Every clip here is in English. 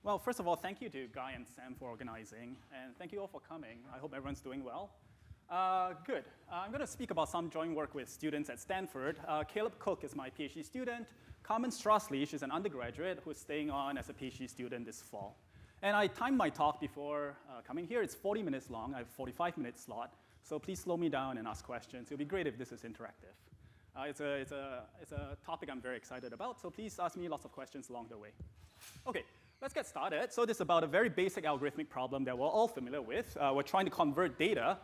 Well, first of all, thank you to Guy and Sam for organizing, and thank you all for coming. I hope everyone's doing well. Good. I'm going to speak about some joint work with students at Stanford. Caleb Cook is my PhD student. Carmen Strassley, she's an undergraduate who's staying on as a PhD student this fall. And I timed my talk before coming here. It's 40 minutes long. I have a 45-minute slot, so please slow me down and ask questions. It would be great if this is interactive. It's a topic I'm very excited about, so please ask me lots of questions along the way. Okay. Let's get started. So this is about a very basic algorithmic problem that we're all familiar with. We're trying to convert data,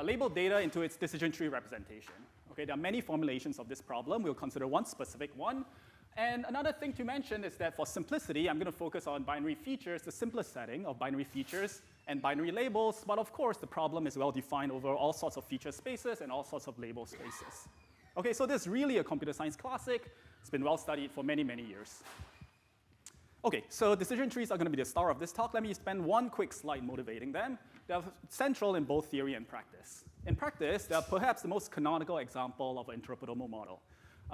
labeled data, into its decision tree representation. Okay, there are many formulations of this problem. We'll consider one specific one. And another thing to mention is that for simplicity, I'm going to focus on binary features, the simplest setting of binary features and binary labels. But of course, the problem is well defined over all sorts of feature spaces and all sorts of label spaces. Okay, so this is really a computer science classic. It's been well studied for many, many years. Okay, so decision trees are going to be the star of this talk. Let me spend one quick slide motivating them. They're central in both theory and practice. In practice, they're perhaps the most canonical example of an interpretable model.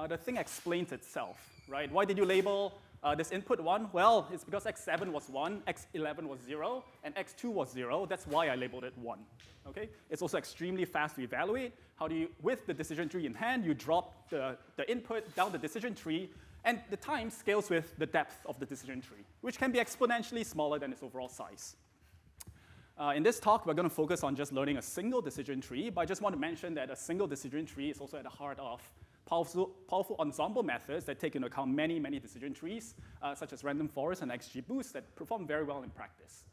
The thing explains itself, right? Why did you label this input 1? Well, it's because x7 was 1, x11 was 0, and x2 was 0. That's why I labeled it 1. Okay? It's also extremely fast to evaluate. How do you, with the decision tree in hand, you drop the input down the decision tree, and the time scales with the depth of the decision tree, which can be exponentially smaller than its overall size. In this talk, we're going to focus on just learning a single decision tree, but I just want to mention that a single decision tree is also at the heart of powerful ensemble methods that take into account many, many decision trees, such as random forest and XGBoost, that perform very well in practice.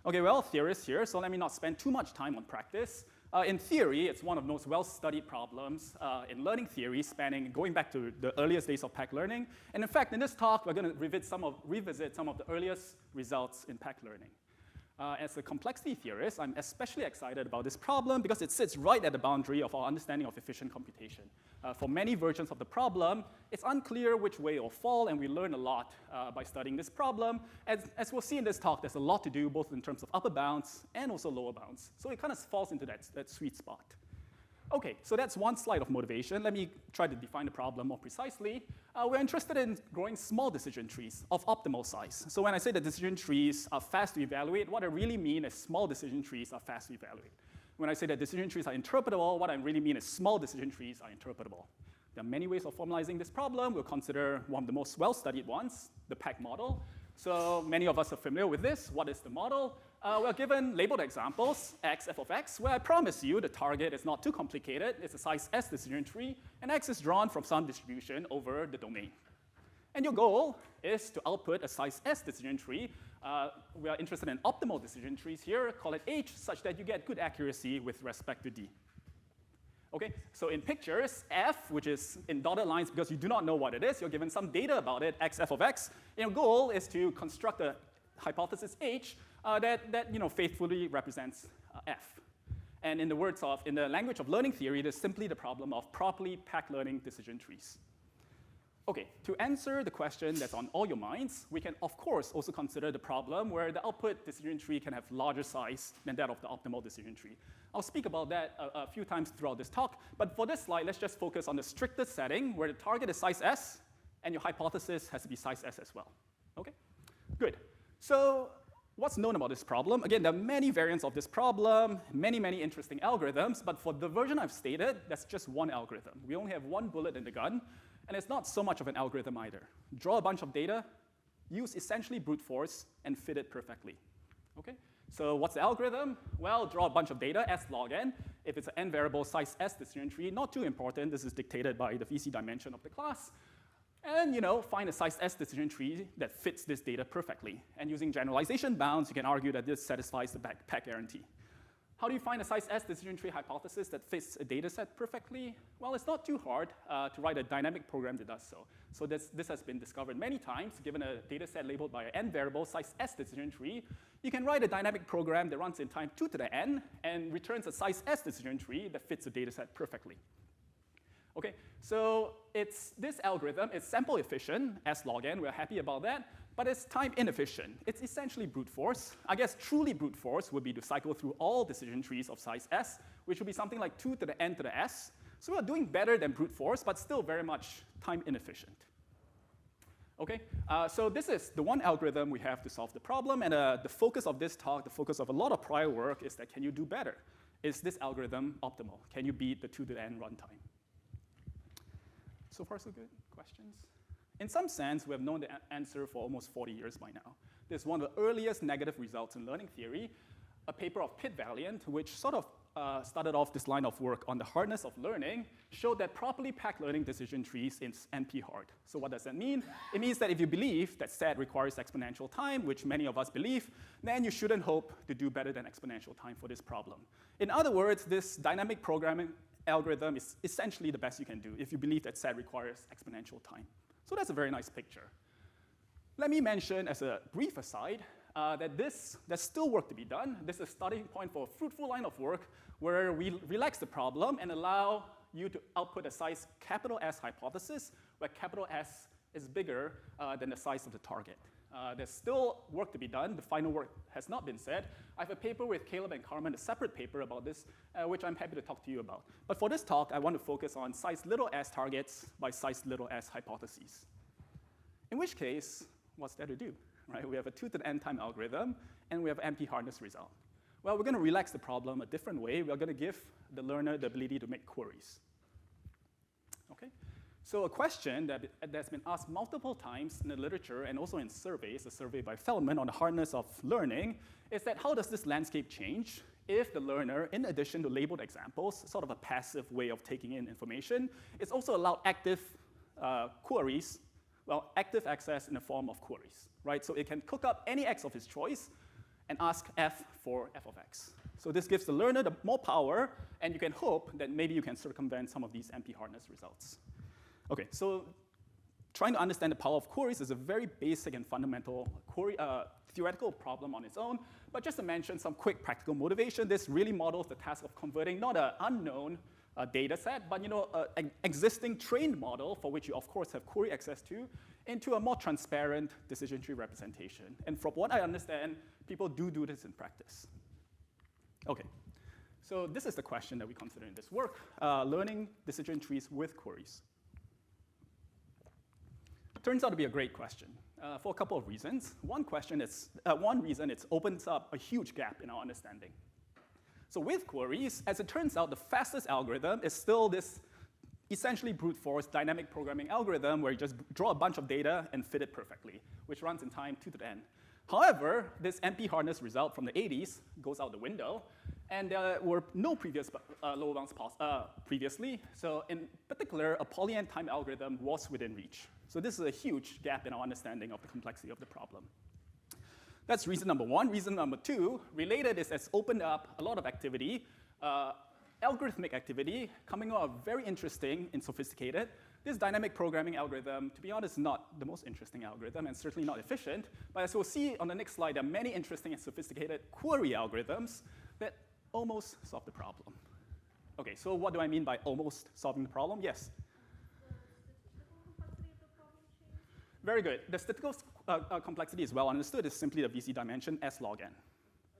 Okay, well, theorists here, so let me not spend too much time on practice. In theory, it's one of the most well-studied problems in learning theory, going back to the earliest days of pack learning. And in fact, in this talk, we're going to revisit some of the earliest results in pack learning. As a complexity theorist, I'm especially excited about this problem because it sits right at the boundary of our understanding of efficient computation. For many versions of the problem, it's unclear which way it will fall, and we learn a lot by studying this problem. As we'll see in this talk, there's a lot to do, both in terms of upper bounds and also lower bounds. So it kind of falls into that sweet spot. Okay, so that's one slide of motivation. Let me try to define the problem more precisely. We're interested in growing small decision trees of optimal size. So when I say that decision trees are fast to evaluate, what I really mean is small decision trees are fast to evaluate. When I say that decision trees are interpretable, what I really mean is small decision trees are interpretable. There are many ways of formalizing this problem. We'll consider one of the most well-studied ones, the pack model. So many of us are familiar with this. What is the model? We're given labeled examples, x, f of x, where I promise you the target is not too complicated. It's a size S decision tree, and x is drawn from some distribution over the domain. And your goal is to output a size S decision tree. We are interested in optimal decision trees here, call it H, such that you get good accuracy with respect to D. Okay, so in pictures, f, which is in dotted lines because you do not know what it is, you're given some data about it, x, f of x, and your goal is to construct a hypothesis H that faithfully represents f. And in the language of learning theory, it is simply the problem of properly pack learning decision trees. Okay, to answer the question that's on all your minds, we can, of course, also consider the problem where the output decision tree can have larger size than that of the optimal decision tree. I'll speak about that a few times throughout this talk, but for this slide, let's just focus on the strictest setting where the target is size S, and your hypothesis has to be size S as well. Okay, good. So what's known about this problem? Again, there are many variants of this problem, many, many interesting algorithms, but for the version I've stated, that's just one algorithm. We only have one bullet in the gun, and it's not so much of an algorithm either. Draw a bunch of data, use essentially brute force, and fit it perfectly. Okay? So what's the algorithm? Well, draw a bunch of data, S log n. If it's an n variable size S decision tree, not too important. This is dictated by the VC dimension of the class. And find a size S decision tree that fits this data perfectly. And using generalization bounds, you can argue that this satisfies the pack guarantee. How do you find a size S decision tree hypothesis that fits a data set perfectly? Well, it's not too hard to write a dynamic program that does so. So this has been discovered many times. Given a data set labeled by an n variable size S decision tree, you can write a dynamic program that runs in time 2 to the n and returns a size S decision tree that fits the data set perfectly. Okay, so this algorithm is sample efficient, S log n, we're happy about that, but it's time inefficient. It's essentially brute force. I guess truly brute force would be to cycle through all decision trees of size S, which would be something like 2 to the n to the s. So we're doing better than brute force, but still very much time inefficient. Okay, so this is the one algorithm we have to solve the problem, and the focus of this talk, the focus of a lot of prior work is that can you do better? Is this algorithm optimal? Can you beat the 2 to the n runtime? So far, so good? Questions? In some sense, we have known the answer for almost 40 years by now. This is one of the earliest negative results in learning theory, a paper of Pitt Valiant, which sort of started off this line of work on the hardness of learning, showed that properly packed learning decision trees is NP-hard. So what does that mean? It means that if you believe that SAT requires exponential time, which many of us believe, then you shouldn't hope to do better than exponential time for this problem. In other words, this dynamic programming algorithm is essentially the best you can do if you believe that SAT requires exponential time. So that's a very nice picture. Let me mention as a brief aside that there's still work to be done. This is a starting point for a fruitful line of work where we relax the problem and allow you to output a size capital S hypothesis, where capital S is bigger than the size of the target. There's still work to be done. The final work has not been said. I have a paper with Caleb and Carmen, a separate paper about this, which I'm happy to talk to you about. But for this talk, I want to focus on size little s targets by size little s hypotheses. In which case, what's there to do? Right? We have a 2 to the n time algorithm, and we have NP hardness result. Well, we're going to relax the problem a different way. We're going to give the learner the ability to make queries. Okay? So a question that's been asked multiple times in the literature and also in surveys, a survey by Feldman on the hardness of learning, is that how does this landscape change if the learner, in addition to labeled examples, sort of a passive way of taking in information, is also allowed active queries, well, active access in the form of queries, right? So it can cook up any x of his choice and ask f for f of x. So this gives the learner more power, and you can hope that maybe you can circumvent some of these NP hardness results. Okay, so trying to understand the power of queries is a very basic and fundamental theoretical problem on its own, but just to mention some quick practical motivation, this really models the task of converting not an unknown data set, but an existing trained model for which you of course have query access to, into a more transparent decision tree representation. And from what I understand, people do this in practice. Okay, so this is the question that we consider in this work, learning decision trees with queries. Turns out to be a great question for a couple of reasons. One reason it opens up a huge gap in our understanding. So with queries, as it turns out, the fastest algorithm is still this essentially brute force dynamic programming algorithm where you just draw a bunch of data and fit it perfectly, which runs in time 2 to the n. However, this NP hardness result from the 80s goes out the window, and there were no previous lower bounds previously. So in particular, a poly-n time algorithm was within reach. So this is a huge gap in our understanding of the complexity of the problem. That's reason number one. Reason number two, related, is it's opened up a lot of activity, algorithmic activity, coming out very interesting and sophisticated. This dynamic programming algorithm, to be honest, is not the most interesting algorithm and certainly not efficient. But as we'll see on the next slide, there are many interesting and sophisticated query algorithms that almost solve the problem. Okay, so what do I mean by almost solving the problem? Yes? Very good. The statistical complexity is well understood. It's simply the VC dimension S log n.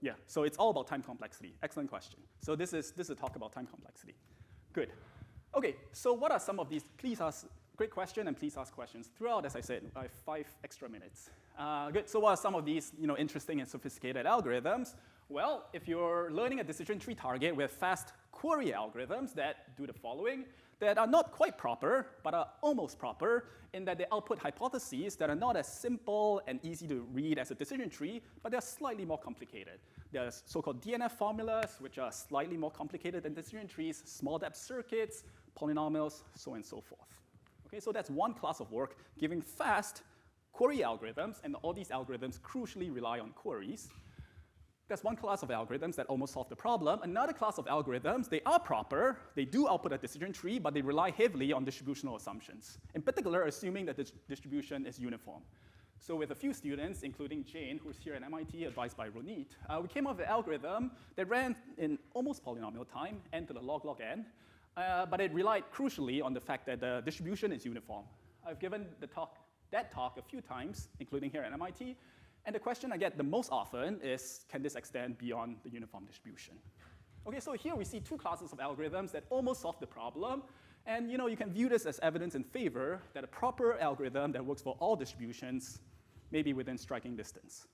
Yeah, so it's all about time complexity. Excellent question. So this is a talk about time complexity. Good. Okay, so what are some of these? Please ask, great question, and please ask questions. Throughout, as I said, I have 5 extra minutes. Good, so what are some of these interesting and sophisticated algorithms? Well, if you're learning a decision tree target with fast query algorithms that do the following, that are not quite proper, but are almost proper, in that they output hypotheses that are not as simple and easy to read as a decision tree, but they're slightly more complicated. There's so-called DNF formulas, which are slightly more complicated than decision trees, small depth circuits, polynomials, so on and so forth. Okay, so that's one class of work giving fast query algorithms, and all these algorithms crucially rely on queries. That's one class of algorithms that almost solve the problem. Another class of algorithms, they are proper, they do output a decision tree, but they rely heavily on distributional assumptions. In particular, assuming that the distribution is uniform. So with a few students, including Jane, who's here at MIT, advised by Ronit, we came up with an algorithm that ran in almost polynomial time, n to the log n, but it relied crucially on the fact that the distribution is uniform. I've given that talk a few times, including here at MIT, and the question I get the most often is, can this extend beyond the uniform distribution? Okay, so here we see 2 classes of algorithms that almost solve the problem, And you can view this as evidence in favor that a proper algorithm that works for all distributions may be within striking distance.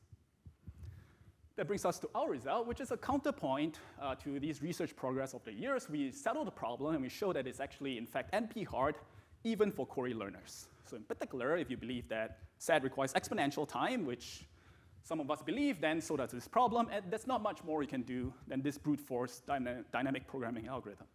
That brings us to our result, which is a counterpoint to these research progress of the years. We settled the problem, and we show that it's actually, in fact, NP-hard, even for query learners. So in particular, if you believe that SAT requires exponential time, which some of us believe, then so does this problem, and there's not much more you can do than this brute force dynamic programming algorithm.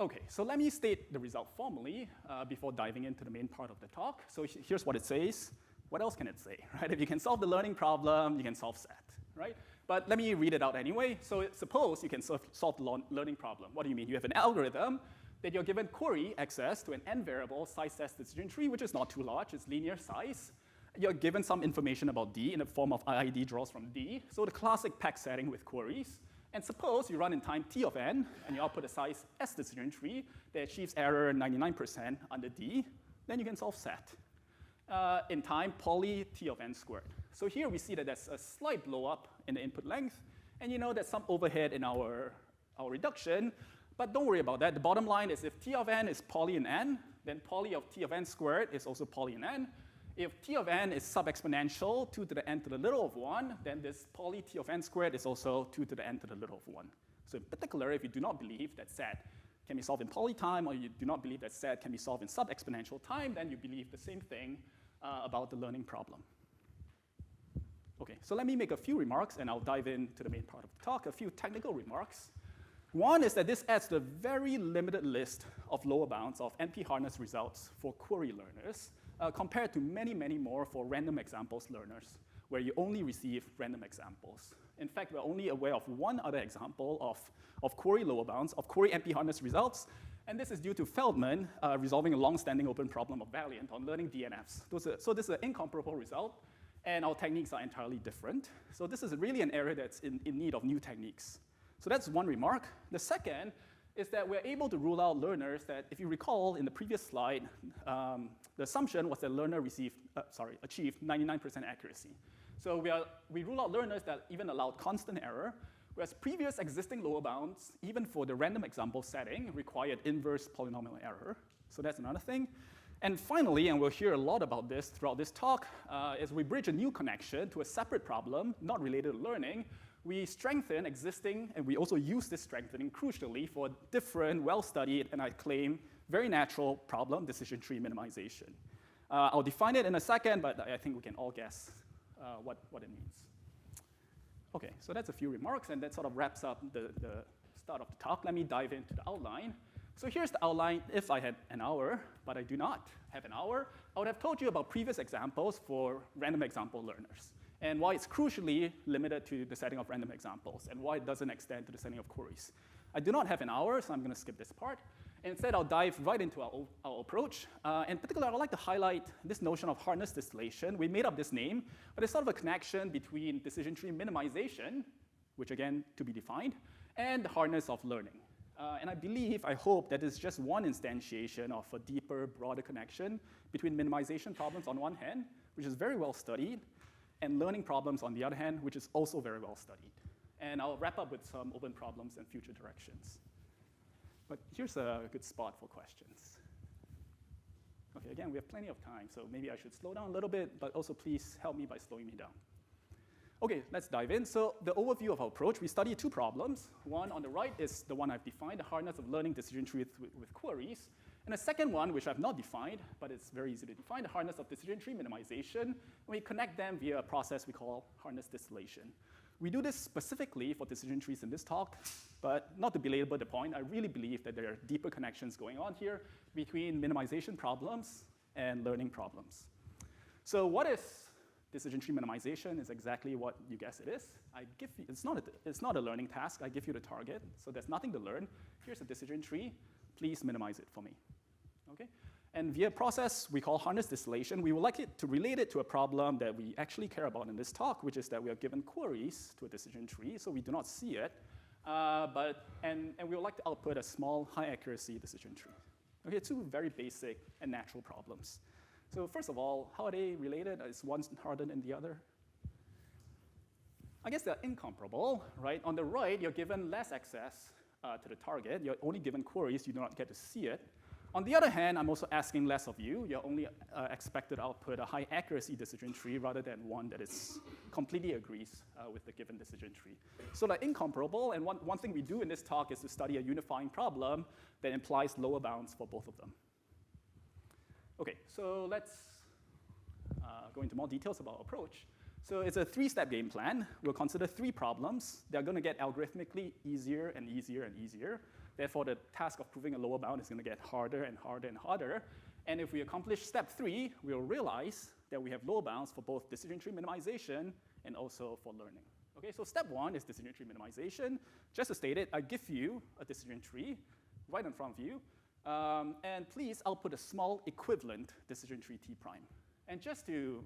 Okay, so let me state the result formally before diving into the main part of the talk. So here's what it says. What else can it say, right? If you can solve the learning problem, you can solve SAT, right? But let me read it out anyway. So suppose you can solve the learning problem. What do you mean? You have an algorithm that you're given query access to an n variable size S decision tree, which is not too large, it's linear size. You're given some information about D in the form of IID draws from D. So the classic pack setting with queries. And suppose you run in time T of n, and you output a size S decision tree that achieves error 99% under D, then you can solve SAT. In time, poly T of n squared. So here we see that there's a slight blow up in the input length, and there's some overhead in our reduction, but don't worry about that. The bottom line is if T of n is poly in n, then poly of T of n squared is also poly in n. If T of n is sub-exponential, 2 to the n to the little of 1, then this poly T of n squared is also 2 to the n to the little of 1. So in particular, if you do not believe that SAT can be solved in poly time, or you do not believe that SAT can be solved in sub-exponential time, then you believe the same thing about the learning problem. Okay, so let me make a few remarks, and I'll dive into the main part of the talk, a few technical remarks. One is that this adds to a very limited list of lower bounds of NP-hardness results for query learners, compared to many, many more for random examples learners, where you only receive random examples. In fact, we're only aware of one other example of query lower bounds, of query NP-hardness results, and this is due to Feldman resolving a long-standing open problem of Valiant on learning DNFs. So this is an incomparable result, and our techniques are entirely different. So this is really an area that's in need of new techniques. So that's one remark. The second is that we're able to rule out learners that, if you recall in the previous slide, the assumption was that learner achieved 99% accuracy. So we rule out learners that even allowed constant error, whereas previous existing lower bounds, even for the random example setting, required inverse polynomial error. So that's another thing. And finally, and we'll hear a lot about this throughout this talk, is we bridge a new connection to a separate problem, not related to learning. We strengthen existing, and we also use this strengthening crucially for a different, well-studied, and I claim very natural problem, decision tree minimization. I'll define it in a second, but I think we can all guess what it means. Okay, so that's a few remarks, and that sort of wraps up the start of the talk. Let me dive into the outline. So here's the outline if I had an hour, but I do not have an hour. I would have told you about previous examples for random example learners, and why it's crucially limited to the setting of random examples, and why it doesn't extend to the setting of queries. I do not have an hour, so I'm going to skip this part. Instead, I'll dive right into our approach. In particular, I'd like to highlight this notion of hardness distillation. We made up this name, but it's sort of a connection between decision tree minimization, which again, to be defined, and the hardness of learning. And I hope that it's just one instantiation of a deeper, broader connection between minimization problems on one hand, which is very well studied, and learning problems on the other hand, which is also very well studied. And I'll wrap up with some open problems and future directions. But here's a good spot for questions. Okay, again, we have plenty of time, so maybe I should slow down a little bit, but also please help me by slowing me down. Okay, let's dive in. So the overview of our approach, we study two problems. One on the right is the one I've defined, the hardness of learning decision tree with queries. And a second one, which I've not defined, but it's very easy to define, the hardness of decision tree minimization. And we connect them via a process we call hardness distillation. We do this specifically for decision trees in this talk, but not to belabor the point, I really believe that there are deeper connections going on here between minimization problems and learning problems. So what is decision tree minimization? Is exactly what you guess it is. It's not a learning task. I give you the target, so there's nothing to learn. Here's a decision tree. Please minimize it for me. Okay? And via a process we call hardness distillation, we would like it to relate it to a problem that we actually care about in this talk, which is that we are given queries to a decision tree, so we do not see it, and we would like to output a small, high-accuracy decision tree. Okay, two very basic and natural problems. So first of all, how are they related? Is one harder than the other? I guess they're incomparable, right? On the right, you're given less access to the target. You're only given queries, you do not get to see it. On the other hand, I'm also asking less of you. You're only expected to output a high accuracy decision tree rather than one that is completely agrees with the given decision tree. So they're incomparable, and one thing we do in this talk is to study a unifying problem that implies lower bounds for both of them. Okay, so let's go into more details about our approach. So it's a three-step game plan. We'll consider three problems. They're going to get algorithmically easier and easier and easier. Therefore, the task of proving a lower bound is going to get harder and harder and harder. And if we accomplish step 3, we'll realize that we have lower bounds for both decision tree minimization and also for learning. Okay, so step 1 is decision tree minimization. Just to state it, I give you a decision tree right in front of you. And please output a small equivalent decision tree T prime. And just to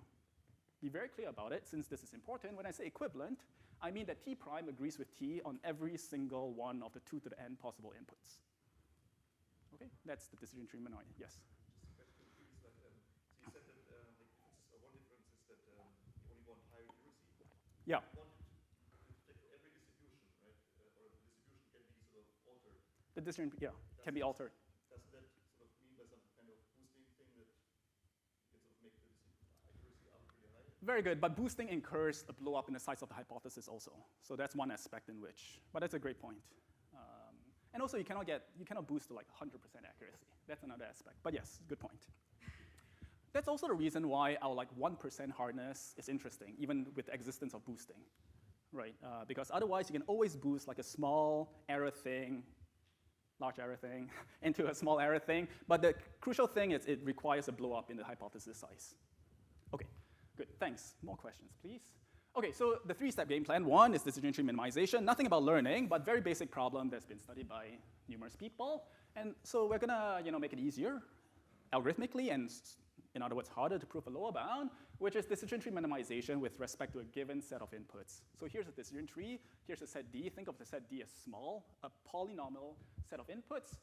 be very clear about it, since this is important, when I say equivalent, I mean that T prime agrees with T on every single one of the 2 to the n possible inputs. Okay, that's the decision tree minimization. Yes? Just a question, please. So you said that one difference is that you only want high accuracy. Yeah. You want it to take every distribution, right? Or the distribution can be sort of altered. The decision, yeah, can be altered. Doesn't that sort of mean by some kind of boosting thing that you can sort of make the accuracy up pretty high? Very good, but boosting incurs a blow up in the size of the hypothesis also. So that's one aspect in which, but that's a great point. And also you cannot boost to like 100% accuracy. That's another aspect, but yes, good point. That's also the reason why our like 1% hardness is interesting, even with the existence of boosting, right? Because otherwise you can always boost like a small error thing, large error thing, into a small error thing, but the crucial thing is it requires a blow up in the hypothesis size. Okay. Good, thanks. More questions, please. Okay, so the three-step game plan. 1 is decision tree minimization. Nothing about learning, but very basic problem that's been studied by numerous people. And so we're gonna make it easier, algorithmically, and in other words, harder to prove a lower bound, which is decision tree minimization with respect to a given set of inputs. So here's a decision tree. Here's a set D. Think of the set D as small, a polynomial set of inputs.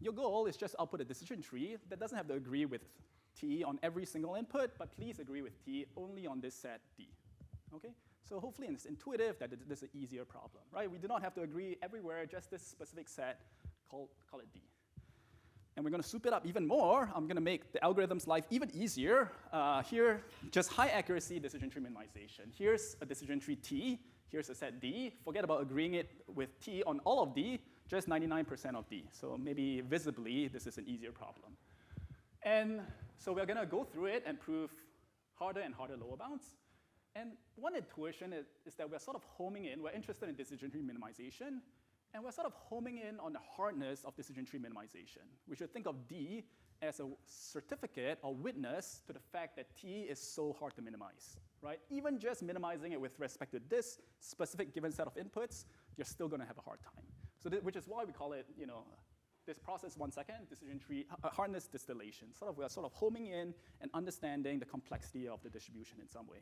Your goal is just output a decision tree that doesn't have to agree with T on every single input, but please agree with T only on this set D. Okay? So hopefully it's intuitive that this is an easier problem, right? We do not have to agree everywhere, just this specific set, call it D. And we're going to soup it up even more. I'm going to make the algorithm's life even easier. Here, just high accuracy decision tree minimization. Here's a decision tree T. Here's a set D. Forget about agreeing it with T on all of D, just 99% of D. So maybe visibly, this is an easier problem. And so we're going to go through it and prove harder and harder lower bounds. And one intuition is that we're sort of homing in. We're interested in decision tree minimization. And we're sort of homing in on the hardness of decision tree minimization. We should think of D as a certificate or witness to the fact that T is so hard to minimize, right? Even just minimizing it with respect to this specific given set of inputs, you're still going to have a hard time. So which is why we call it, this process 1 second, decision tree, hardness distillation. We're sort of homing in and understanding the complexity of the distribution in some way.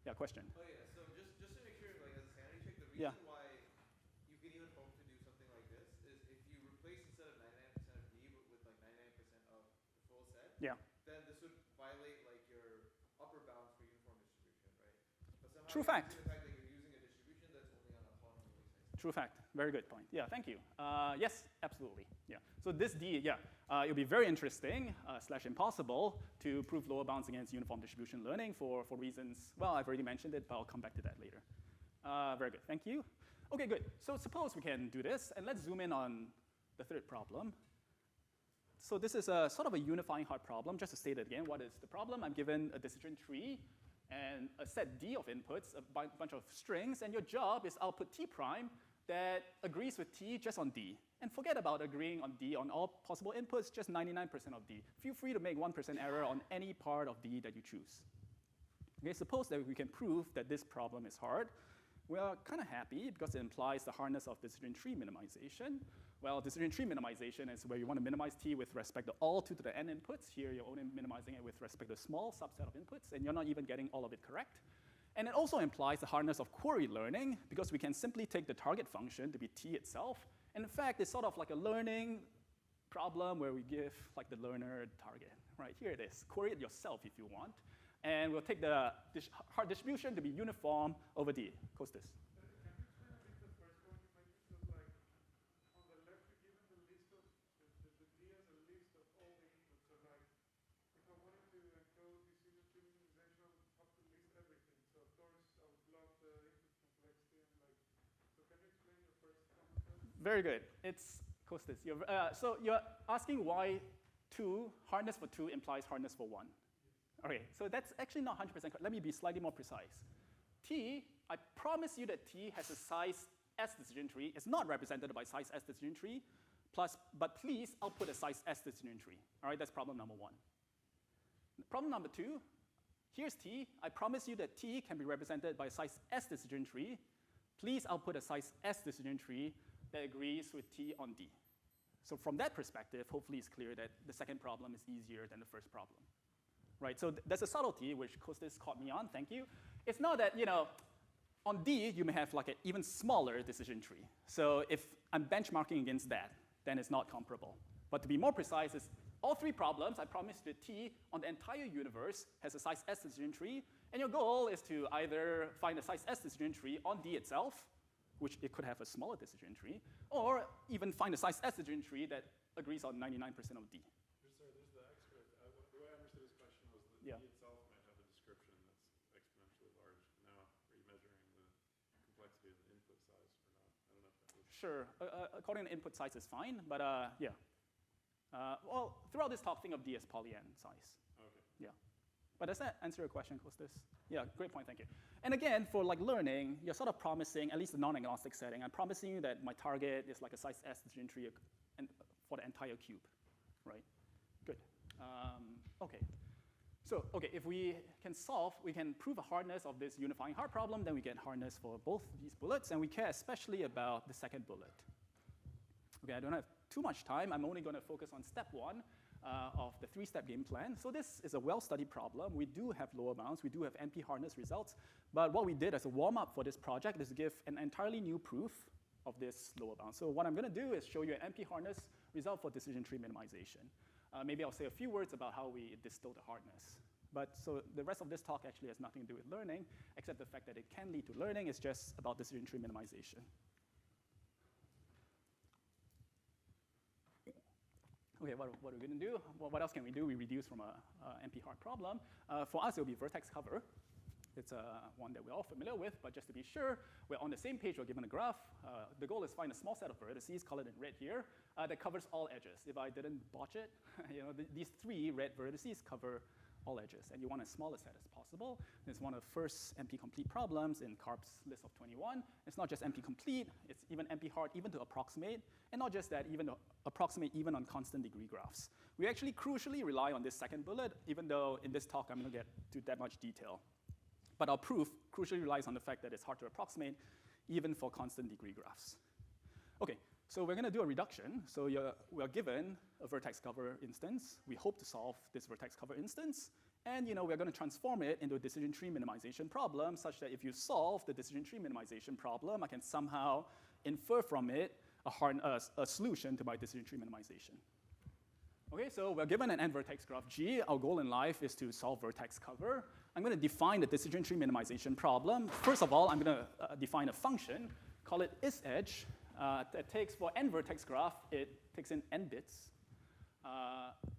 Yeah, question? Oh yeah, so just to make sure, like as a sanity check, the reason why you can even hope to do something like this is if you replace instead of 99% of D with like 99% of the full set, then this would violate like your upper bounds for uniform distribution, right? But somehow True fact. The fact that you're using a distribution that's only on a polynomial basis. True fact. Very good point. Yeah, thank you. Yes, absolutely. Yeah. So this D, it'll be very interesting / impossible to prove lower bounds against uniform distribution learning for reasons, well, I've already mentioned it, but I'll come back to that later. Very good. Thank you. Okay, good. So suppose we can do this, and let's zoom in on the third problem. So this is a sort of a unifying hard problem. Just to state it again, what is the problem? I'm given a decision tree and a set D of inputs, a bunch of strings, and your job is output T prime that agrees with T just on D. And forget about agreeing on D on all possible inputs, just 99% of D. Feel free to make 1% error on any part of D that you choose. Okay, suppose that we can prove that this problem is hard. We are kind of happy because it implies the hardness of decision tree minimization. Well, decision tree minimization is where you want to minimize T with respect to all 2 to the n inputs. Here, you're only minimizing it with respect to a small subset of inputs, and you're not even getting all of it correct. And it also implies the hardness of query learning, because we can simply take the target function to be T itself. And in fact, it's sort of like a learning problem where we give like the learner target. Right, here it is. Query it yourself if you want. And we'll take the hard distribution to be uniform over D. Costas. Can you explain a bit the first point you made? Because like on the left Very good. It's Kostas. So you're asking why hardness for 2 implies hardness for 1. Okay, so that's actually not 100% correct. Let me be slightly more precise. I promise you that T has a size S decision tree. It's not represented by size S decision tree, but please output a size S decision tree. All right, that's problem number 1. Problem number 2, here's T. I promise you that T can be represented by a size S decision tree. Please output a size S decision tree that agrees with T on D. So from that perspective, hopefully it's clear that the second problem is easier than the first problem. Right, so there's a subtlety which Kostas caught me on, thank you. It's not that, on D, you may have like an even smaller decision tree. So if I'm benchmarking against that, then it's not comparable. But to be more precise, it's all 3 problems, I promise that T on the entire universe has a size S decision tree, and your goal is to either find a size S decision tree on D itself, which it could have a smaller decision tree, or even find a size S decision tree that agrees on 99% of D. Sorry, there's the extra. The way I understood his question was that Yeah. D itself might have a description that's exponentially large. Now, are you measuring the complexity of the input size or not? I don't know if that was. Sure, according to input size is fine, but yeah. Well, throughout this talk, think of D as poly-n size. Okay. Yeah. But does that answer your question, Kostas? Yeah, great point, thank you. And again, for like learning, you're sort of promising, at least the non-agnostic setting, I'm promising you that my target is like a size S decision tree for the entire cube, right? Good. Okay. So, if we can prove a hardness of this unifying hard problem, then we get hardness for both these bullets, and we care especially about the second bullet. Okay, I don't have too much time. I'm only going to focus on step 1 of the 3-step game plan. So this is a well-studied problem. We do have lower bounds. We do have NP hardness results. But what we did as a warm-up for this project is give an entirely new proof of this lower bound. So what I'm going to do is show you an NP hardness result for decision tree minimization. Maybe I'll say a few words about how we distill the hardness. But so the rest of this talk actually has nothing to do with learning, except the fact that it can lead to learning. It's just about decision tree minimization. Okay, what are we going to do? Well, what else can we do? We reduce from a NP hard problem. For us, it will be vertex cover. It's one that we're all familiar with, but just to be sure, we're on the same page, we're given a graph. The goal is find a small set of vertices, colored in red here, that covers all edges. If I didn't botch it, these 3 red vertices cover all edges, and you want as small a set as possible. It's one of the first NP complete problems in CARP's list of 21. It's not just NP complete, it's even NP hard even to approximate, and not just that, even to approximate even on constant degree graphs. We actually crucially rely on this second bullet, even though in this talk I'm going to get to that much detail. But our proof crucially relies on the fact that it's hard to approximate even for constant degree graphs. Okay, so we're going to do a reduction. So we're given a vertex cover instance. We hope to solve this vertex cover instance. And we're going to transform it into a decision tree minimization problem such that if you solve the decision tree minimization problem, I can somehow infer from it a solution to my decision tree minimization. Okay, so we're given an n-vertex graph G. Our goal in life is to solve vertex cover. I'm going to define the decision tree minimization problem. First of all, I'm going to define a function, call it isEdge, that takes, for n-vertex graph, it takes in n bits,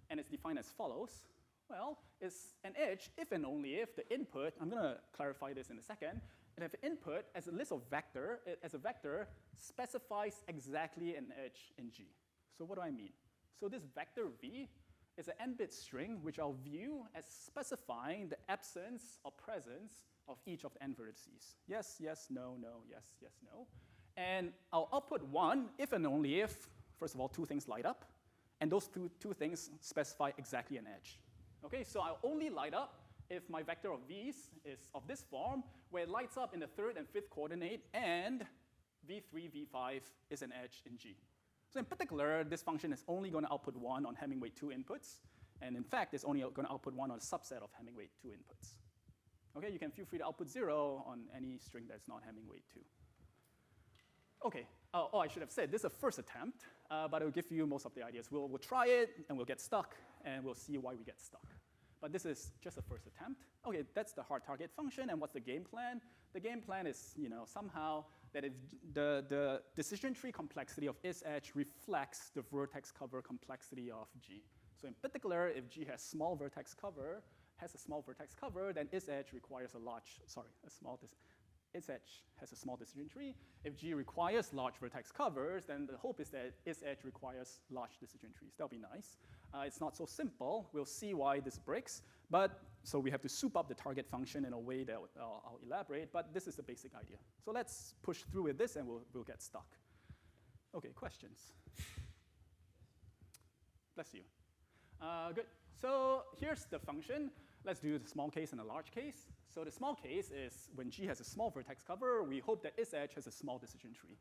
and it's defined as follows. Well, it's an edge if and only if the input, I'm going to clarify this in a second, and if input as a list of vector, as a vector, specifies exactly an edge in G. So what do I mean? So this vector V is an n-bit string, which I'll view as specifying the absence or presence of each of the n vertices. Yes, yes, no, no, yes, yes, no. And I'll output 1 if and only if, first of all, 2 things light up, and those two things specify exactly an edge. Okay, so I'll only light up if my vector of V's is of this form, where it lights up in the 3rd and 5th coordinate, and V3, V5 is an edge in G. So in particular, this function is only going to output 1 on Hamming weight 2 inputs. And in fact, it's only going to output 1 on a subset of Hamming weight 2 inputs. Okay, you can feel free to output 0 on any string that's not Hamming weight 2. Okay, I should have said, this is a first attempt, but it'll give you most of the ideas. We'll try it, and we'll get stuck, and we'll see why we get stuck. But this is just a first attempt. Okay, that's the hard target function, and what's the game plan? The game plan is, somehow that if the decision tree complexity of isEdge reflects the vertex cover complexity of G. So in particular, if G has a small vertex cover, then isEdge requires a small its edge has a small decision tree. If G requires large vertex covers, then the hope is that its edge requires large decision trees. That'll be nice. It's not so simple. We'll see why this breaks. But so we have to soup up the target function in a way that I'll elaborate. But this is the basic idea. So let's push through with this, and we'll get stuck. OK, questions? Bless you. Good. So here's the function. Let's do the small case and the large case. So the small case is when G has a small vertex cover, we hope that its edge has a small decision tree.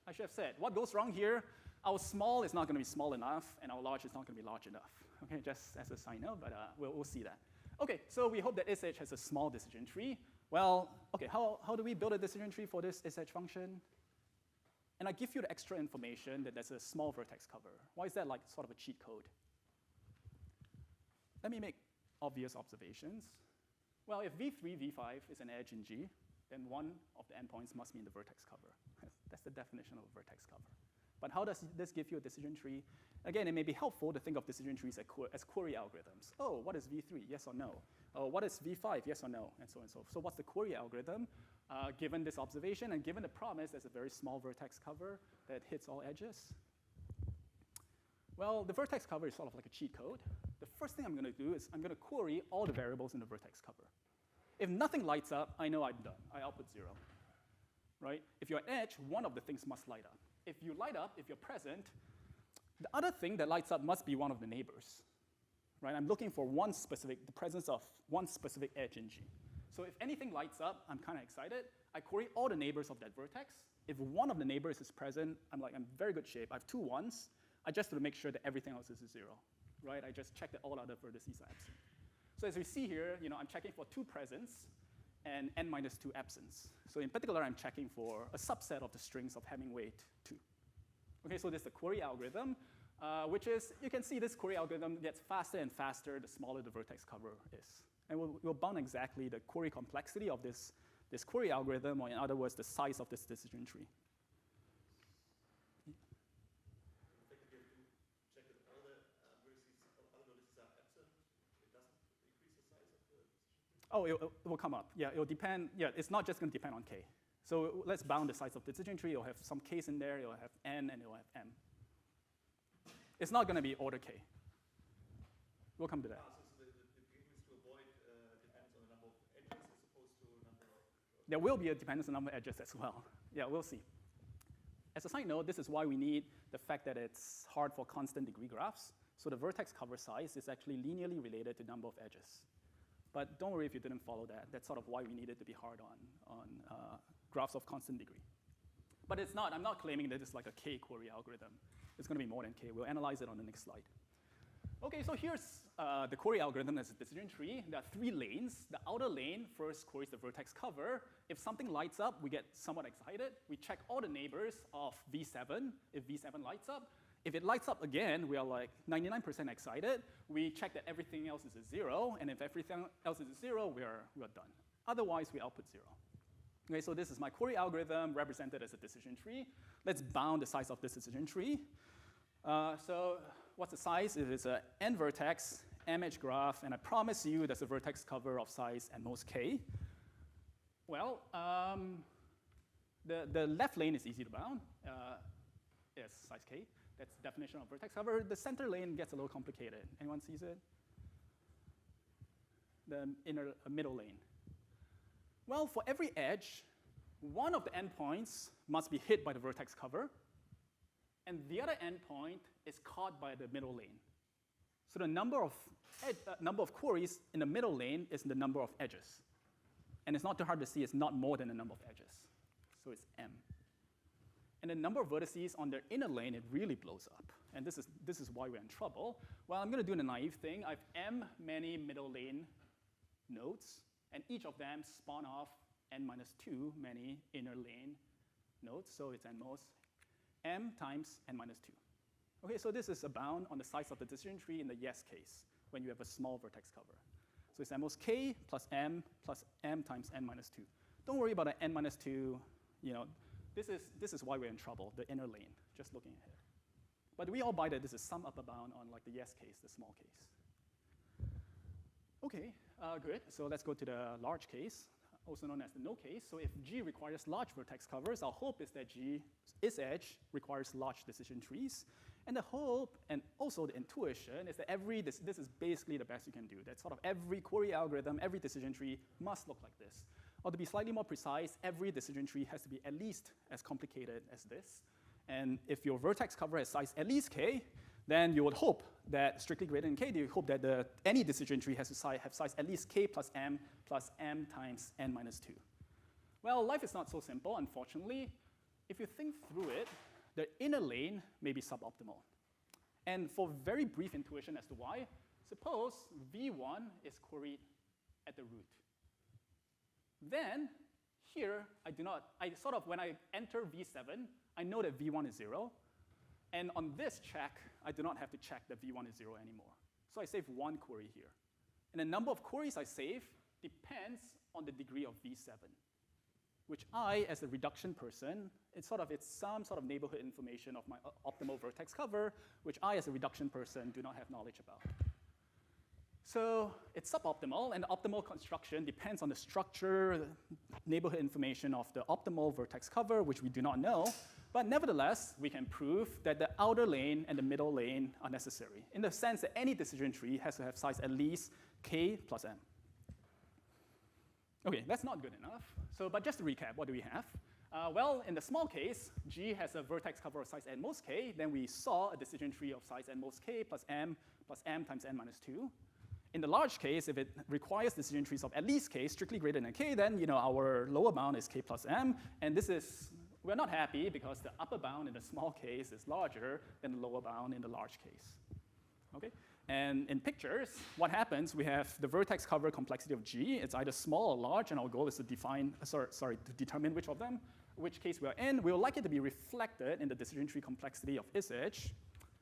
I should have said, what goes wrong here? Our small is not going to be small enough, and our large is not going to be large enough. Okay, just as a side note, but we'll see that. Okay, so we hope that its edge has a small decision tree. Well, okay, how do we build a decision tree for this its edge function? And I give you the extra information that there's a small vertex cover. Why is that like sort of a cheat code? Let me make obvious observations. Well, if V3, V5 is an edge in G, then one of the endpoints must be in the vertex cover. That's the definition of a vertex cover. But how does this give you a decision tree? Again, it may be helpful to think of decision trees as query algorithms. Oh, what is V3? Yes or no? Oh, what is V5? Yes or no? And so on and so forth. So what's the query algorithm? Given this observation and given the promise there's a very small vertex cover that hits all edges? Well, the vertex cover is sort of like a cheat code. The first thing I'm going to do is I'm going to query all the variables in the vertex cover. If nothing lights up, I know I'm done. I output 0. Right? If you're an edge, one of the things must light up. If you light up, if you're present, the other thing that lights up must be one of the neighbors. Right? I'm looking for the presence of one specific edge in G. So if anything lights up, I'm kind of excited. I query all the neighbors of that vertex. If one of the neighbors is present, I'm in very good shape. I have 2 ones. I just have to make sure that everything else is a 0. Right? I just check that all other vertices are absent. So as we see here, I'm checking for 2 presence and n minus 2 absence. So in particular, I'm checking for a subset of the strings of having weight 2. Okay, so this is the query algorithm, which is, you can see this query algorithm gets faster and faster the smaller the vertex cover is. And we'll bound exactly the query complexity of this query algorithm, or in other words, the size of this decision tree. Oh, it will come up. Yeah, it will depend. Yeah, it's not just going to depend on k. So let's bound the size of the decision tree. It'll have some k's in there. It'll have n, and it'll have m. It's not going to be order k. We'll come to that. So the behaviors to avoid depends on the number of edges as opposed to number of... There will be a dependence on number of edges as well. Yeah, we'll see. As a side note, this is why we need the fact that it's hard for constant degree graphs. So the vertex cover size is actually linearly related to number of edges. But don't worry if you didn't follow that. That's sort of why we need it to be hard on graphs of constant degree. But it's not. I'm not claiming that it's like a k query algorithm. It's going to be more than k. We'll analyze it on the next slide. OK, so here's the query algorithm as a decision tree. There are 3 lanes. The outer lane first queries the vertex cover. If something lights up, we get somewhat excited. We check all the neighbors of V7, if V7 lights up. If it lights up again, we are like 99% excited. We check that everything else is a 0. And if everything else is a 0, we are done. Otherwise, we output 0. Okay, so this is my query algorithm represented as a decision tree. Let's bound the size of this decision tree. So what's the size? It is an n vertex MH graph. And I promise you there's a vertex cover of size at most k. Well, the left lane is easy to bound. It's size k. That's the definition of vertex cover. The center lane gets a little complicated. Anyone sees it? The middle lane. Well, for every edge, one of the endpoints must be hit by the vertex cover, and the other endpoint is caught by the middle lane. So the number of queries in the middle lane is the number of edges. And it's not too hard to see. It's not more than the number of edges. So it's m. And the number of vertices on the inner lane, it really blows up. And this is why we're in trouble. Well, I'm going to do the naive thing. I have m many middle lane nodes, and each of them spawn off n minus 2 many inner lane nodes. So it's n most m times n minus 2. OK, so this is a bound on the size of the decision tree in the yes case, when you have a small vertex cover. So it's n most k plus m times n minus 2. Don't worry about the n minus 2. This is why we're in trouble, the inner lane, just looking ahead. But we all buy that this is some upper bound on like the yes case, the small case. OK, good. So let's go to the large case. also known as the no case. So if G requires large vertex covers, our hope is that G's edge requires large decision trees. And the hope, and also the intuition, is that this is basically the best you can do. That sort of every query algorithm, every decision tree must look like this. Or to be slightly more precise, every decision tree has to be at least as complicated as this. And if your vertex cover has size at least k, then you would hope that strictly greater than k, you hope that any decision tree has to have size at least k plus m times n minus 2. Well, life is not so simple, unfortunately. If you think through it, the inner lane may be suboptimal. And for very brief intuition as to why, suppose V1 is queried at the root. Then here, when I enter V7, I know that V1 is 0. And on this check, I do not have to check that V1 is 0 anymore. So I save one query here. And the number of queries I save depends on the degree of V7, which I, as a reduction person, it's some sort of neighborhood information of my optimal vertex cover, which I, as a reduction person, do not have knowledge about. So it's suboptimal, and the optimal construction depends on the structure, neighborhood information of the optimal vertex cover, which we do not know. But nevertheless, we can prove that the outer lane and the middle lane are necessary, in the sense that any decision tree has to have size at least k plus m. OK, that's not good enough. But just to recap, what do we have? Well, in the small case, G has a vertex cover of size n most k. Then we saw a decision tree of size n most k plus m times n minus 2. In the large case, if it requires decision trees of at least k, strictly greater than k, then our lower bound is k plus m. And we're not happy because the upper bound in the small case is larger than the lower bound in the large case. Okay? And in pictures, what happens, we have the vertex cover complexity of G. It's either small or large, and our goal is to determine which case we are in. We would like it to be reflected in the decision tree complexity of its edge.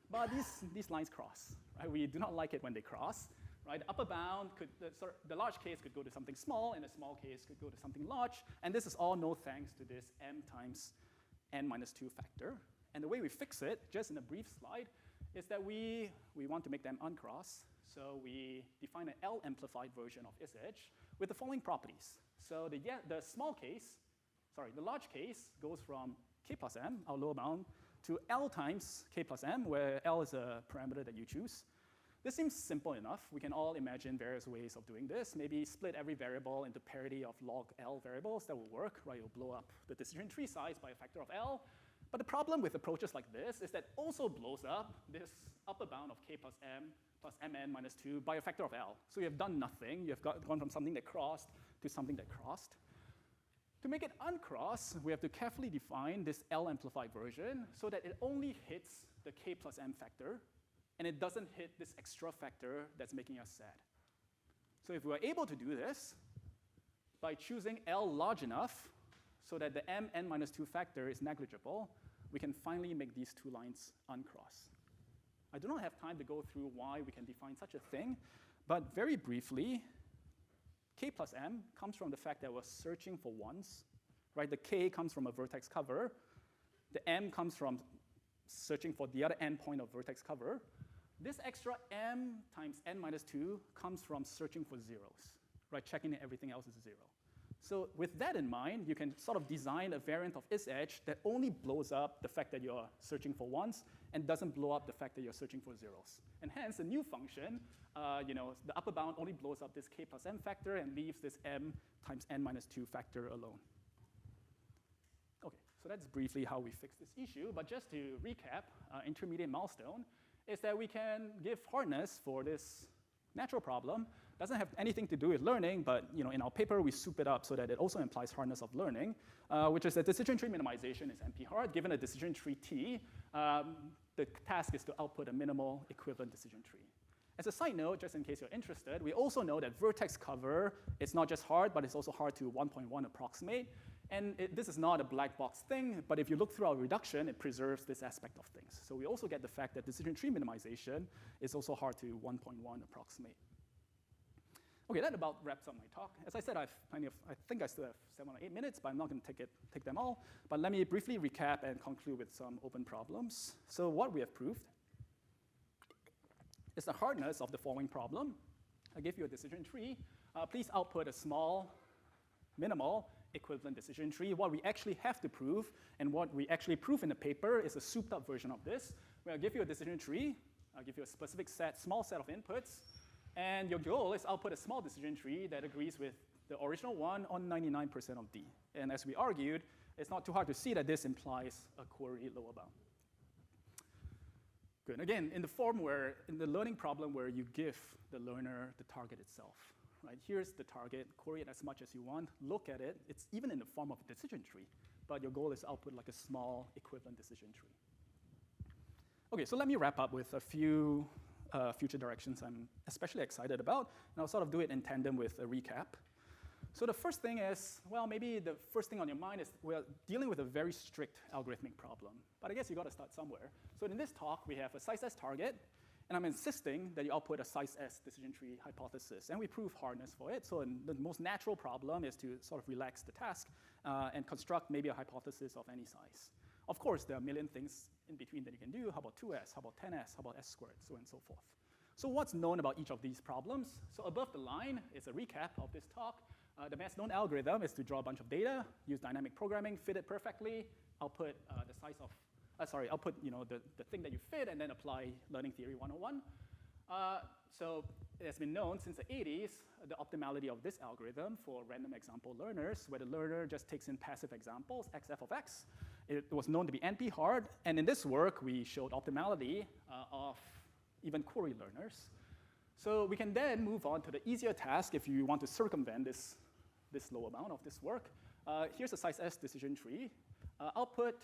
But these lines cross. Right? We do not like it when they cross. Right? The upper bound the large case could go to something small, and the small case could go to something large. And this is all no thanks to this m times n minus 2 factor. And the way we fix it, just in a brief slide, is that we want to make them uncross. So we define an L-amplified version of its edge with the following properties. So the large case goes from k plus m, our lower bound, to L times k plus m, where L is a parameter that you choose. This seems simple enough. We can all imagine various ways of doing this. Maybe split every variable into parity of log L variables. That will work, right? You'll blow up the decision tree size by a factor of L. But the problem with approaches like this is that also blows up this upper bound of k plus mn minus 2 by a factor of L. So you have done nothing. You have gone from something that crossed to something that crossed. To make it uncross, we have to carefully define this L-amplified version so that it only hits the k plus m factor, and it doesn't hit this extra factor that's making us sad. So if we are able to do this by choosing L large enough so that the mn minus 2 factor is negligible, we can finally make these two lines uncross. I do not have time to go through why we can define such a thing, but very briefly, k plus m comes from the fact that we're searching for ones. Right? The k comes from a vertex cover. The m comes from searching for the other endpoint of vertex cover. This extra m times n minus 2 comes from searching for zeros, right? Checking that everything else is 0. So with that in mind, you can sort of design a variant of its edge that only blows up the fact that you're searching for ones and doesn't blow up the fact that you're searching for zeros. And hence, the new function, the upper bound only blows up this k plus m factor and leaves this m times n minus 2 factor alone. Okay, so that's briefly how we fix this issue. But just to recap, intermediate milestone is that we can give hardness for this natural problem. Doesn't have anything to do with learning, but in our paper, we soup it up so that it also implies hardness of learning, which is that decision tree minimization is NP-hard. Given a decision tree T, the task is to output a minimal equivalent decision tree. As a side note, just in case you're interested, we also know that vertex cover is not just hard, but it's also hard to 1.1 approximate. And this is not a black box thing, but if you look through our reduction, it preserves this aspect of things. So we also get the fact that decision tree minimization is also hard to 1.1 approximate. Okay, that about wraps up my talk. As I said, I think I still have 7 or 8 minutes, but I'm not going to take them all. But let me briefly recap and conclude with some open problems. So what we have proved is the hardness of the following problem. I give you a decision tree. Please output a small minimal equivalent decision tree. What we actually have to prove and what we actually prove in the paper is a souped up version of this, where I'll give you a decision tree, I'll give you a specific small set of inputs, and your goal is output a small decision tree that agrees with the original one on 99% of D. And as we argued, it's not too hard to see that this implies a query lower bound. Good. Again, in the learning problem where you give the learner the target itself, right? Here's the target, query it as much as you want, look at it. It's even in the form of a decision tree, but your goal is output like a small equivalent decision tree. Okay, so let me wrap up with a few future directions I'm especially excited about, and I'll sort of do it in tandem with a recap. So the first thing is, well, maybe the first thing on your mind is we're dealing with a very strict algorithmic problem, but I guess you got to start somewhere. So in this talk, we have a size S target, and I'm insisting that you output a size S decision tree hypothesis, and we prove hardness for it. So the most natural problem is to sort of relax the task and construct maybe a hypothesis of any size. Of course, there are a million things in between that you can do. How about 2S? How about 10S? How about S squared? So on and so forth. So what's known about each of these problems? So above the line is a recap of this talk. The best known algorithm is to draw a bunch of data, use dynamic programming, fit it perfectly, output the size of, output the thing that you fit, and then apply learning theory 101. So it has been known since the 80s, the optimality of this algorithm for random example learners, where the learner just takes in passive examples, xf of x. It was known to be NP-hard, and in this work, we showed optimality of even query learners. So we can then move on to the easier task if you want to circumvent this lower bound of this work. Here's a size S decision tree. Output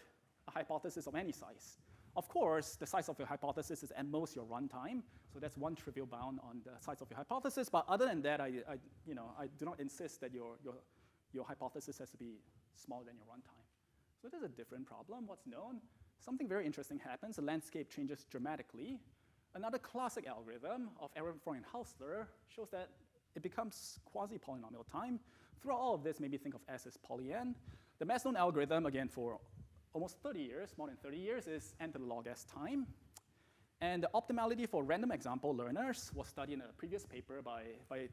a hypothesis of any size. Of course, the size of your hypothesis is at most your runtime, so that's one trivial bound on the size of your hypothesis. But other than that, I do not insist that your hypothesis has to be smaller than your runtime. So there's a different problem. What's known? Something very interesting happens. The landscape changes dramatically. Another classic algorithm of Ehrenfreund and Hausler shows that it becomes quasi-polynomial time. Throughout all of this, maybe think of S as poly-n. The best known algorithm, again, for almost 30 years, more than 30 years, is n to the log S time. And the optimality for random example learners was studied in a previous paper by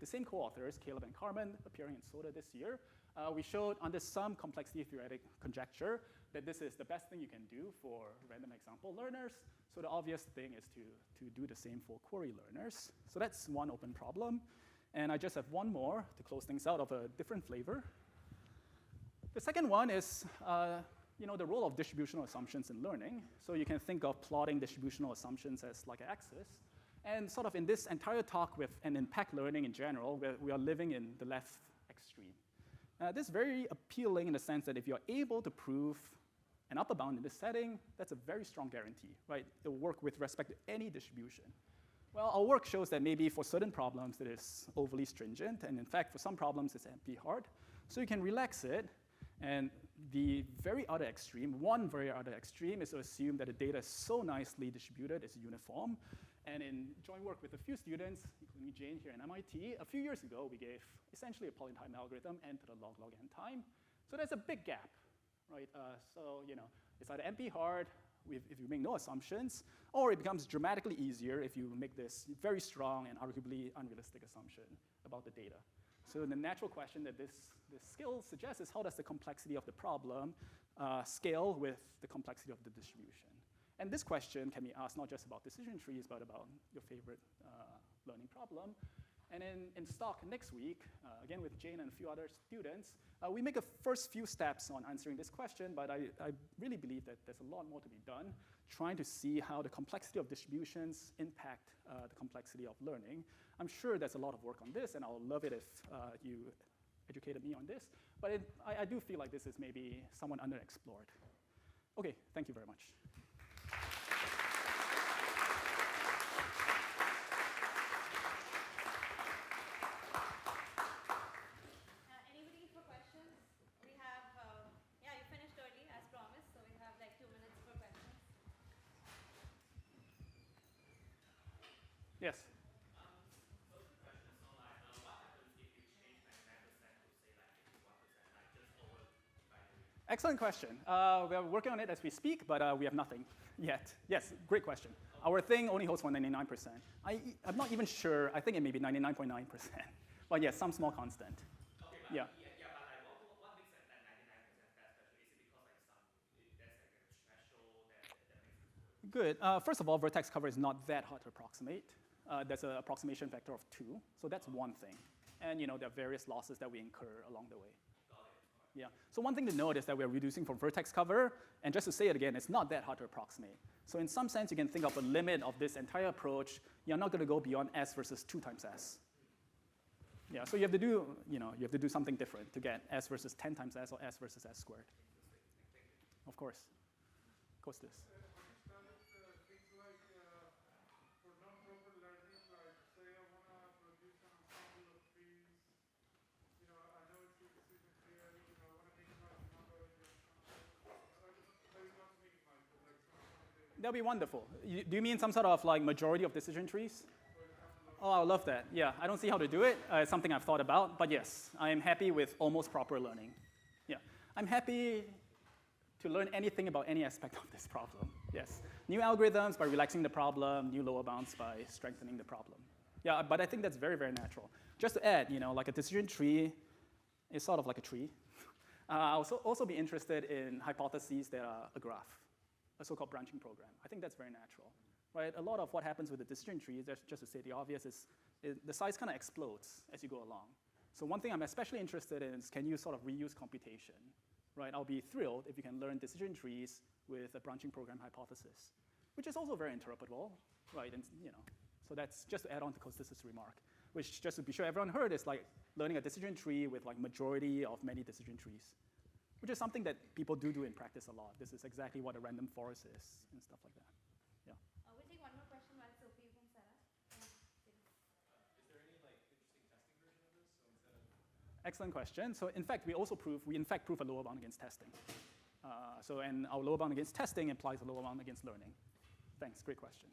the same co-authors, Caleb and Carmen, appearing in SOTA this year. We showed under some complexity theoretic conjecture that this is the best thing you can do for random example learners. So the obvious thing is to do the same for query learners. So that's one open problem. And I just have one more to close things out of a different flavor. The second one is the role of distributional assumptions in learning. So you can think of plotting distributional assumptions as like an axis. And sort of in this entire talk and in pack learning in general, we are living in the left extreme. This is very appealing in the sense that if you're able to prove an upper bound in this setting, that's a very strong guarantee, right? It will work with respect to any distribution. Well, our work shows that maybe for certain problems it is overly stringent, and in fact, for some problems it's NP-hard. So you can relax it, and the very other extreme, one very other extreme, is to assume that the data is so nicely distributed, it's uniform. And in joint work with a few students, including Jane here at MIT, a few years ago, we gave essentially a polytime algorithm, n to the log n time. So there's a big gap, right? It's either NP-hard if you make no assumptions, or it becomes dramatically easier if you make this very strong and arguably unrealistic assumption about the data. So the natural question that this skill suggests is how does the complexity of the problem scale with the complexity of the distribution? And this question can be asked not just about decision trees, but about your favorite learning problem. And in Stock next week, again with Jane and a few other students, we make a first few steps on answering this question, but I really believe that there's a lot more to be done, trying to see how the complexity of distributions impact the complexity of learning. I'm sure there's a lot of work on this, and I'll love it if you educated me on this. But I do feel like this is maybe somewhat underexplored. OK, thank you very much. Yes. So the question is what happens if you change 99% to say like 51%, like just over dividing? Excellent question. We're working on it as we speak, but we have nothing yet. Yes, great question. Okay. Our thing only holds for 99%. I'm not even sure. I think it may be 99.9%. But yes, some small constant. Okay, but yeah. But like Good. First of all, vertex cover is not that hard to approximate. There's an approximation factor of 2, so that's one thing. And there are various losses that we incur along the way. Yeah. So one thing to note is that we're reducing from vertex cover, and just to say it again, it's not that hard to approximate. So in some sense, you can think of a limit of this entire approach. You're not going to go beyond S versus 2 times S. Yeah. So you have to do something different to get S versus 10 times S or S versus S squared. Of course. Of course, this. That'll be wonderful. Do you mean some sort of like majority of decision trees? Oh, I love that. Yeah, I don't see how to do it. It's something I've thought about, but yes, I am happy with almost proper learning. Yeah, I'm happy to learn anything about any aspect of this problem. Yes, new algorithms by relaxing the problem, new lower bounds by strengthening the problem. Yeah, but I think that's very, very natural. Just to add, like a decision tree is sort of like a tree. I'll also be interested in hypotheses that are a graph, a so-called branching program. I think that's very natural, right? A lot of what happens with the decision tree, just to say the obvious, is the size kind of explodes as you go along. So one thing I'm especially interested in is, can you sort of reuse computation, right? I'll be thrilled if you can learn decision trees with a branching program hypothesis, which is also very interpretable, right? And so that's just to add on to Costas' remark, which, just to be sure everyone heard, is like learning a decision tree with like majority of many decision trees, which is something that people do in practice a lot. This is exactly what a random forest is and stuff like that. Yeah. We'll take one more question while Sophie, you can Sarah. Is there any like interesting testing version of this? So instead of Excellent question. So in fact, we in fact prove a lower bound against testing. And our lower bound against testing implies a lower bound against learning. Thanks, great question.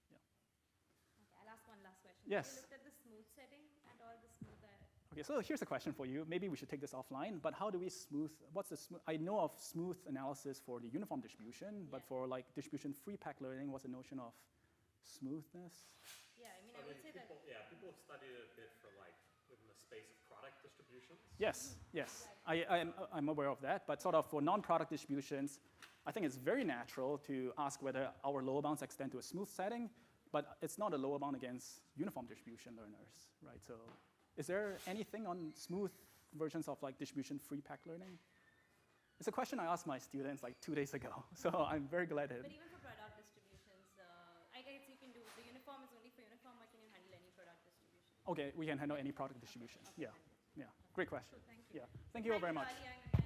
Yeah. Okay, I'll ask one last question. Yes. Have you looked at the smooth setting and all the smooth? Okay, so here's a question for you. Maybe we should take this offline, but how do we smooth, I know of smooth analysis for the uniform distribution, but for like distribution-free pack learning, what's the notion of smoothness? Yeah, I would say people have studied it a bit for like within the space of product distributions. Yes. I'm aware of that, but sort of for non-product distributions, I think it's very natural to ask whether our lower bounds extend to a smooth setting, but it's not a lower bound against uniform distribution learners, right? So is there anything on smooth versions of like distribution-free pack learning? It's a question I asked my students like 2 days ago, so I'm very glad But even for product distributions, I guess you can do, the uniform is only for uniform, or can you handle any product distribution? Okay, we can handle any product distribution. Yeah. Great question. So thank you. Yeah, thank you all very much. Ali.